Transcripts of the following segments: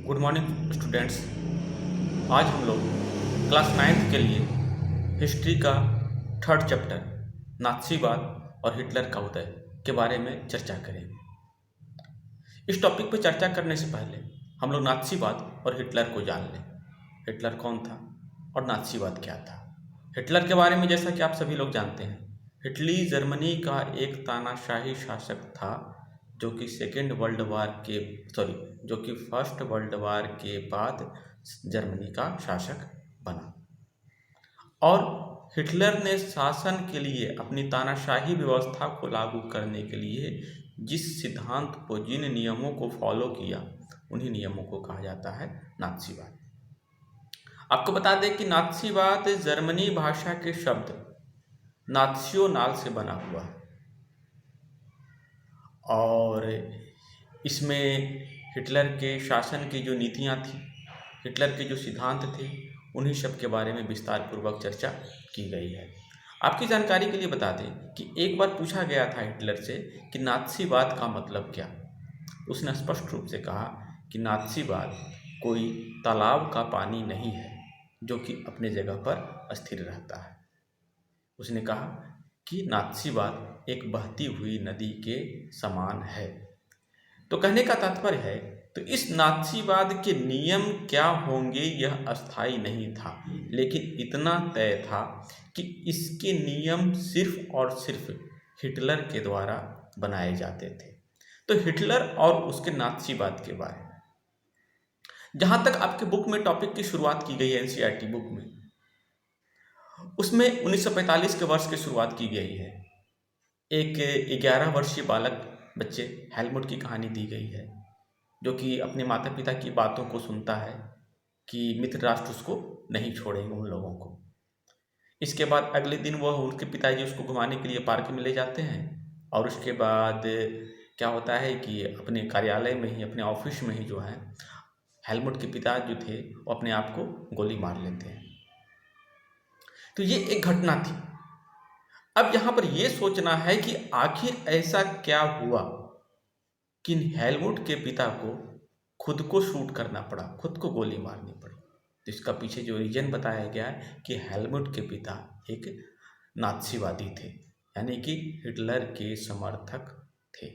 Good morning students. आज हम लोग क्लास 9th के लिए हिस्ट्री का थर्ड चैप्टर नाथसीवाद और हिटलर का उदय के बारे में चर्चा करेंगे। इस टॉपिक पर चर्चा करने से पहले हम लोग नाथसीवाद और हिटलर को जान लें। हिटलर कौन था और नाथसीवाद क्या था। हिटलर के बारे में जैसा कि आप सभी लोग जानते हैं, हिटली जर्मनी का एक तानाशाही शासक था जो कि फर्स्ट वर्ल्ड वार के बाद जर्मनी का शासक बना। और हिटलर ने शासन के लिए अपनी तानाशाही व्यवस्था को लागू करने के लिए जिस सिद्धांत को, जिन नियमों को फॉलो किया, उन्हीं नियमों को कहा जाता है नाथसीवाद। आपको बता दें कि नाथसीवाद जर्मनी भाषा के शब्द नात्सियोनाल से बना हुआ है और इसमें हिटलर के शासन की जो नीतियां थी, हिटलर के जो सिद्धांत थे, उन्हीं सब के बारे में विस्तार पूर्वक चर्चा की गई है। आपकी जानकारी के लिए बता दें कि एक बार पूछा गया था हिटलर से कि नात्सीवाद का मतलब क्या। उसने स्पष्ट रूप से कहा कि नात्सीवाद कोई तालाब का पानी नहीं है जो कि अपने जगह पर स्थिर रहता है। उसने कहा कि नात्सीवाद एक बहती हुई नदी के समान है। तो कहने का तात्पर्य है, तो इस नात्सीवाद के नियम क्या होंगे यह अस्थायी नहीं था, लेकिन इतना तय था कि इसके नियम सिर्फ और सिर्फ हिटलर के द्वारा बनाए जाते थे। तो हिटलर और उसके नात्सीवाद के बारे में जहाँ तक आपके बुक में टॉपिक की शुरुआत की गई है, एनसीईआरटी बुक में, उसमें 1945 के वर्ष की शुरुआत की गई है। एक 11 वर्षीय बालक बच्चे हेलमुट की कहानी दी गई है, जो कि अपने माता पिता की बातों को सुनता है कि मित्र राष्ट्र उसको नहीं छोड़ेंगे, उन लोगों को। इसके बाद अगले दिन वह, उनके पिताजी उसको घुमाने के लिए पार्क में ले जाते हैं और उसके बाद क्या होता है कि अपने कार्यालय में ही, अपने ऑफिस में ही जो है, हेलमुट के पिता जो थे वो अपने आप को गोली मार लेते हैं। तो ये एक घटना थी। अब यहाँ पर यह सोचना है कि आखिर ऐसा क्या हुआ कि हेलमुट के पिता को खुद को शूट करना पड़ा, खुद को गोली मारनी पड़ी। तो इसका पीछे जो रीजन बताया गया है कि हेलमुट के पिता एक नात्सीवादी थे, यानी कि हिटलर के समर्थक थे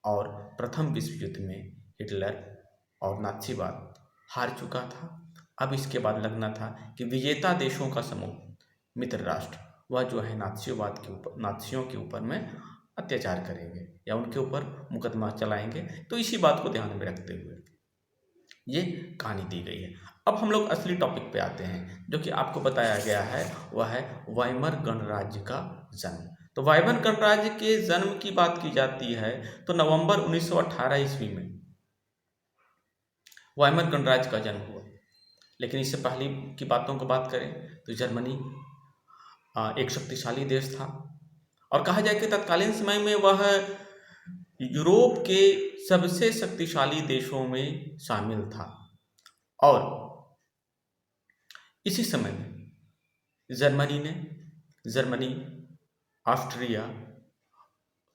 और प्रथम विश्व युद्ध में हिटलर और नात्सीवाद हार चुका था। अब इसके बाद लगना था कि विजेता देशों का समूह, मित्र राष्ट्र, वह जो है नात्सियों के ऊपर में अत्याचार करेंगे या उनके ऊपर मुकदमा चलाएंगे। तो इसी बात को ध्यान में रखते हुए ये कहानी दी गई है। अब हम लोग असली टॉपिक पे आते हैं, जो कि आपको बताया गया है, वह है वाइमर गणराज्य का जन्म। तो वाइमर गणराज्य के जन्म की बात की जाती है तो नवंबर 1918 ईस्वी में वाइमर गणराज्य का जन्म हुआ। लेकिन इससे पहले की बातों को बात करें तो जर्मनी एक शक्तिशाली देश था और कहा जाए कि तत्कालीन समय में वह यूरोप के सबसे शक्तिशाली देशों में शामिल था। और इसी समय में जर्मनी, ऑस्ट्रिया,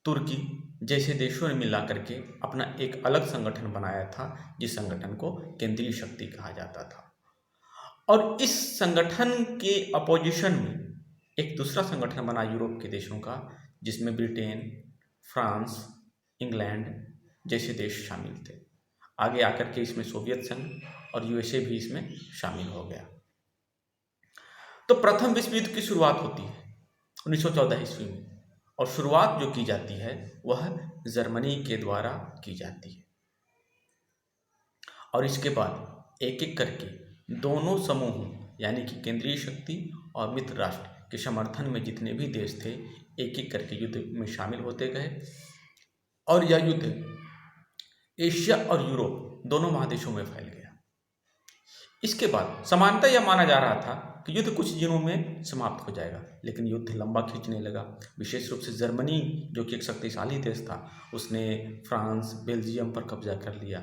तुर्की जैसे देशों ने मिला करके अपना एक अलग संगठन बनाया था, जिस संगठन को केंद्रीय शक्ति कहा जाता था। और इस संगठन के अपोजिशन में एक दूसरा संगठन बना यूरोप के देशों का, जिसमें ब्रिटेन, फ्रांस, इंग्लैंड जैसे देश शामिल थे। आगे आकर के इसमें सोवियत संघ और यूएसए भी इसमें शामिल हो गया। तो प्रथम विश्व युद्ध की शुरुआत होती है 1914 ईस्वी में, और शुरुआत जो की जाती है वह जर्मनी के द्वारा की जाती है। और इसके बाद एक एक करके दोनों समूहों, यानी कि केंद्रीय शक्ति और मित्र राष्ट्र के समर्थन में जितने भी देश थे, एक एक करके युद्ध में शामिल होते गए। और यह युद्ध एशिया और यूरोप दोनों महादेशों में फैल गया। इसके बाद समानतः यह माना जा रहा था कि युद्ध कुछ दिनों में समाप्त हो जाएगा, लेकिन युद्ध लंबा खींचने लगा। विशेष रूप से जर्मनी, जो कि एक शक्तिशाली देश था, उसने फ्रांस, बेल्जियम पर कब्जा कर लिया।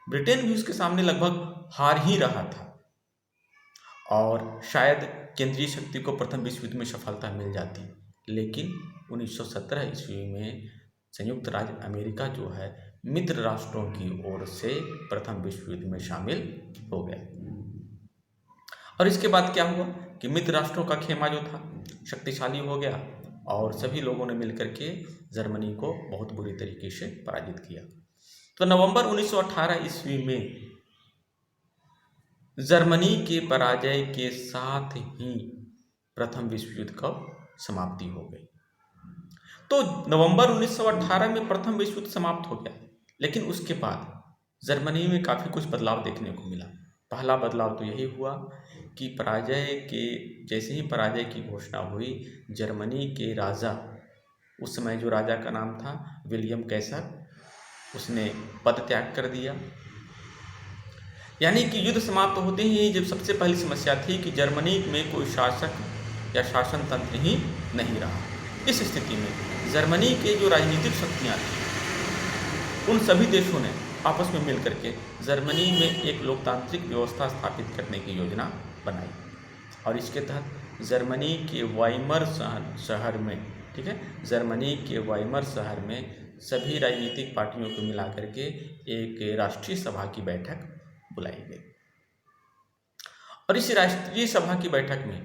ब्रिटेन भी उसके सामने लगभग हार ही रहा था और शायद केंद्रीय शक्ति को प्रथम विश्व युद्ध में सफलता मिल जाती। लेकिन 1917 ईस्वी में संयुक्त राज्य अमेरिका जो है मित्र राष्ट्रों की ओर से प्रथम विश्व युद्ध में शामिल हो गया। और इसके बाद क्या हुआ कि मित्र राष्ट्रों का खेमा जो था शक्तिशाली हो गया और सभी लोगों ने मिलकर के जर्मनी को बहुत बुरी तरीके से पराजित किया। तो नवंबर 1918 ईस्वी में जर्मनी के पराजय के साथ ही प्रथम विश्व युद्ध का समाप्ति हो गई। तो नवंबर 1918 में प्रथम विश्व युद्ध समाप्त हो गया, लेकिन उसके बाद जर्मनी में काफ़ी कुछ बदलाव देखने को मिला। पहला बदलाव तो यही हुआ कि जैसे ही पराजय की घोषणा हुई, जर्मनी के राजा, उस समय जो राजा का नाम था विलियम कैसर, उसने पद त्याग कर दिया। यानी कि युद्ध समाप्त होते ही जब सबसे पहली समस्या थी कि जर्मनी में कोई शासक या शासन तंत्र ही नहीं रहा। इस स्थिति में जर्मनी के जो राजनीतिक शक्तियाँ थीं, उन सभी देशों ने आपस में मिलकर के जर्मनी में एक लोकतांत्रिक व्यवस्था स्थापित करने की योजना बनाई। और इसके तहत जर्मनी के वाइमर शहर में, ठीक है, जर्मनी के वाइमर शहर में सभी राजनीतिक पार्टियों को मिला करके एक राष्ट्रीय सभा की बैठक बुलाई गई। और इस राष्ट्रीय सभा की बैठक में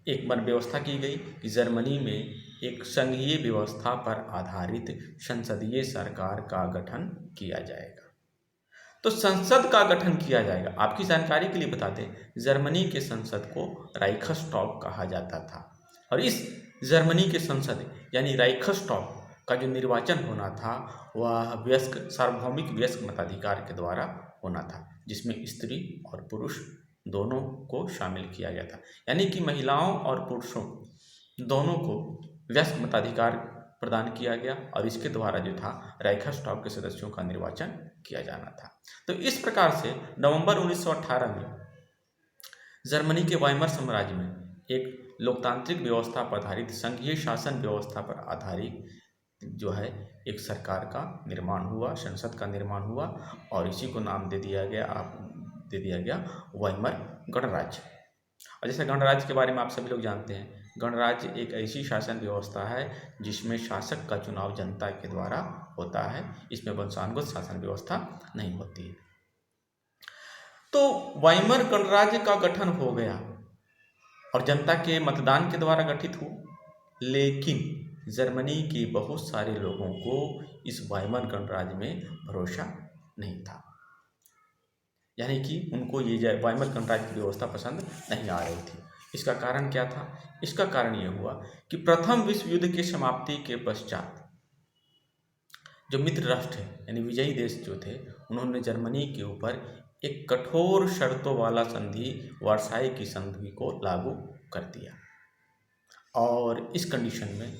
एक व्यवस्था की गई कि जर्मनी में एक संघीय व्यवस्था पर आधारित संसदीय सरकार का गठन किया जाएगा। तो संसद का गठन किया जाएगा। आपकी जानकारी के लिए बता दें, जर्मनी के संसद को राइखस्टॉग कहा जाता था। और इस जर्मनी के संसद यानी राइखस्टॉग का जो निर्वाचन होना था वह सार्वभौमिक वयस्क मताधिकार के द्वारा होना था, जिसमें स्त्री और पुरुष दोनों को शामिल किया गया था। यानी कि महिलाओं और पुरुषों दोनों को वयस्क मताधिकार प्रदान किया गया और इसके द्वारा जो था राइखस्टॉग के सदस्यों का निर्वाचन किया जाना था। तो इस प्रकार से नवंबर 1918 में जर्मनी के वाइमर साम्राज्य में एक लोकतांत्रिक व्यवस्था पर आधारित संघीय शासन व्यवस्था पर आधारित जो है एक सरकार का निर्माण हुआ, संसद का निर्माण हुआ और इसी को नाम दे दिया गया वाइमर गणराज्य। और जैसे गणराज्य के बारे में आप सभी लोग जानते हैं, गणराज्य एक ऐसी शासन व्यवस्था है जिसमें शासक का चुनाव जनता के द्वारा होता है। इसमें वंशानुगत शासन व्यवस्था नहीं होती है। तो वाइमर गणराज्य का गठन हो गया और जनता के मतदान के द्वारा गठित हुआ, लेकिन जर्मनी के बहुत सारे लोगों को इस वाइमर गणराज्य में भरोसा नहीं था। यानी कि उनको ये वाइमर गणराज्य की व्यवस्था पसंद नहीं आ रही थी। इसका कारण क्या था? इसका कारण ये हुआ कि प्रथम विश्व युद्ध की समाप्ति के पश्चात जो मित्र राष्ट्र है यानी विजयी देश जो थे, उन्होंने जर्मनी के ऊपर एक कठोर शर्तों वाला संधि वर्साई की संधि को लागू कर दिया। और इस कंडीशन में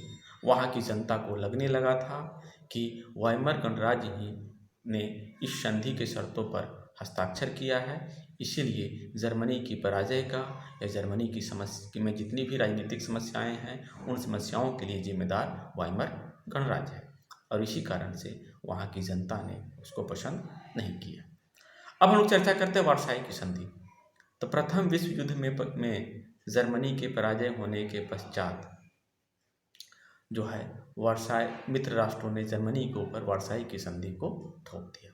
वहाँ की जनता को लगने लगा था कि वाइमर गणराज्य ही ने इस संधि के शर्तों पर हस्ताक्षर किया है, इसीलिए जर्मनी की पराजय का या जर्मनी की समस्या में जितनी भी राजनीतिक समस्याएं हैं उन समस्याओं के लिए जिम्मेदार वाइमर गणराज्य है। और इसी कारण से वहाँ की जनता ने उसको पसंद नहीं किया। अब हम लोग चर्चा करते हैं वर्साई की संधि। तो प्रथम विश्व युद्ध में जर्मनी के पराजय होने के पश्चात जो है वर्साई मित्र राष्ट्रों ने जर्मनी के ऊपर वर्साई की संधि को थोप दिया।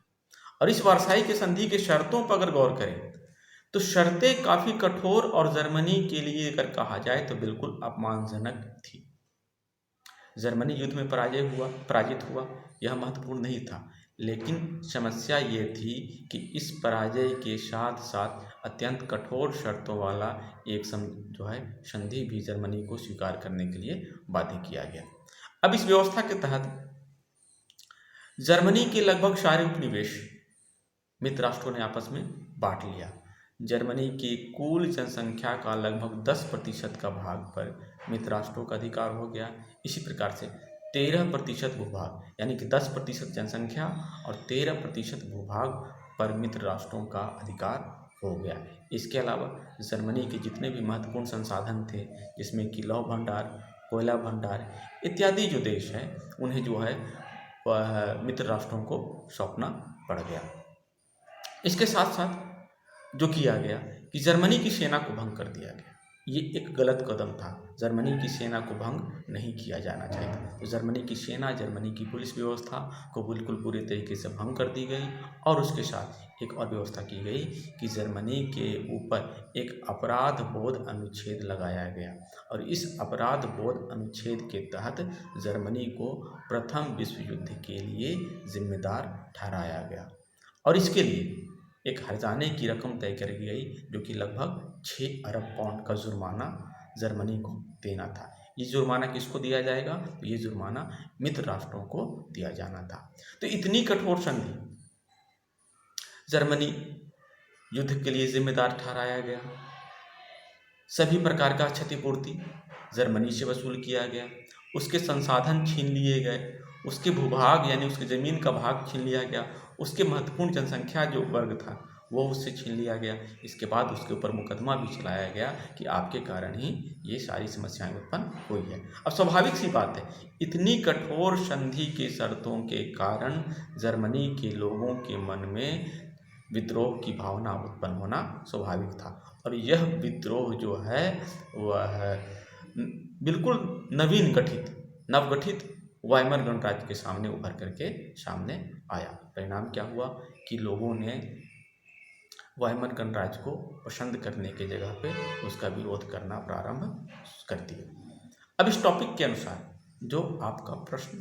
और इस वर्साई की संधि के शर्तों पर अगर गौर करें तो शर्तें काफ़ी कठोर और जर्मनी के लिए अगर कहा जाए तो बिल्कुल अपमानजनक थी। जर्मनी युद्ध में पराजित हुआ यह महत्वपूर्ण नहीं था, लेकिन समस्या ये थी कि इस पराजय के साथ साथ अत्यंत कठोर शर्तों वाला एक संधि भी जर्मनी को स्वीकार करने के लिए बाध्य किया गया। अब इस व्यवस्था के तहत जर्मनी के लगभग सारे उपनिवेश मित्र राष्ट्रों ने आपस में बांट लिया। जर्मनी की कुल जनसंख्या का लगभग 10% का भाग पर मित्र राष्ट्रों का अधिकार हो गया। इसी प्रकार से 13% भूभाग यानी कि 10% जनसंख्या और 13% भूभाग पर मित्र राष्ट्रों का अधिकार हो गया। इसके अलावा जर्मनी के जितने भी महत्वपूर्ण संसाधन थे, जिसमें कि लौह भंडार, कोयला भंडार इत्यादि जो देश हैं, उन्हें जो है वह मित्र राष्ट्रों को सौंपना पड़ गया। इसके साथ साथ जो किया गया कि जर्मनी की सेना को भंग कर दिया गया। ये एक गलत कदम था। जर्मनी की सेना को भंग नहीं किया जाना चाहिए था। तो जर्मनी की सेना, जर्मनी की पुलिस व्यवस्था को बिल्कुल पूरे तरीके से भंग कर दी गई और उसके साथ एक और व्यवस्था की गई कि जर्मनी के ऊपर एक अपराध बोध अनुच्छेद लगाया गया और इस अपराध बोध अनुच्छेद के तहत जर्मनी को प्रथम विश्व युद्ध के लिए जिम्मेदार ठहराया गया और इसके लिए एक हर्जाने की रकम तय करी गई जो कि लगभग 6 अरब पाउंड का जुर्माना जर्मनी को देना था। ये जुर्माना किसको दिया जाएगा? तो ये जुर्माना मित्र राष्ट्रों को दिया जाना था। तो इतनी कठोर संधि, जर्मनी युद्ध के लिए जिम्मेदार ठहराया गया, सभी प्रकार का क्षतिपूर्ति जर्मनी से वसूल किया गया, उसके संसाधन छीन लिए गए, उसके भूभाग यानी उसके ज़मीन का भाग छीन लिया गया, उसके महत्वपूर्ण जनसंख्या जो वर्ग था वो उससे छीन लिया गया। इसके बाद उसके ऊपर मुकदमा भी चलाया गया कि आपके कारण ही ये सारी समस्याएं उत्पन्न हुई है। अब स्वाभाविक सी बात है, इतनी कठोर संधि के शर्तों के कारण जर्मनी के लोगों के मन में विद्रोह की भावना उत्पन्न होना स्वाभाविक था और यह विद्रोह जो है वह बिल्कुल नवगठित वाइमर गणराज्य के सामने उभर करके सामने आया। परिणाम क्या हुआ कि लोगों ने वाइमर गणराज्य को पसंद करने के जगह पे उसका विरोध करना प्रारंभ कर दिया। अब इस टॉपिक के अनुसार जो आपका प्रश्न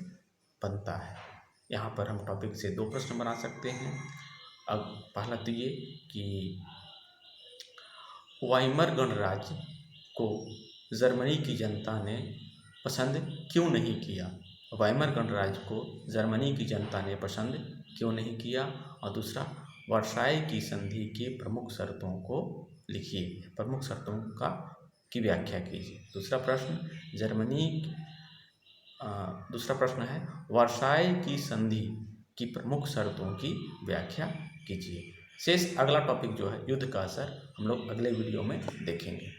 बनता है, यहाँ पर हम टॉपिक से 2 प्रश्न बना सकते हैं। अब पहला तो ये कि वाइमर गणराज्य को जर्मनी की जनता ने पसंद क्यों नहीं किया? वाइमर गणराज्य को जर्मनी की जनता ने पसंद क्यों नहीं किया? और दूसरा, वर्साई की संधि की प्रमुख शर्तों को लिखिए, प्रमुख शर्तों की व्याख्या कीजिए। दूसरा प्रश्न है वर्साई की संधि की प्रमुख शर्तों की व्याख्या कीजिए। शेष अगला टॉपिक जो है युद्ध का असर, हम लोग अगले वीडियो में देखेंगे।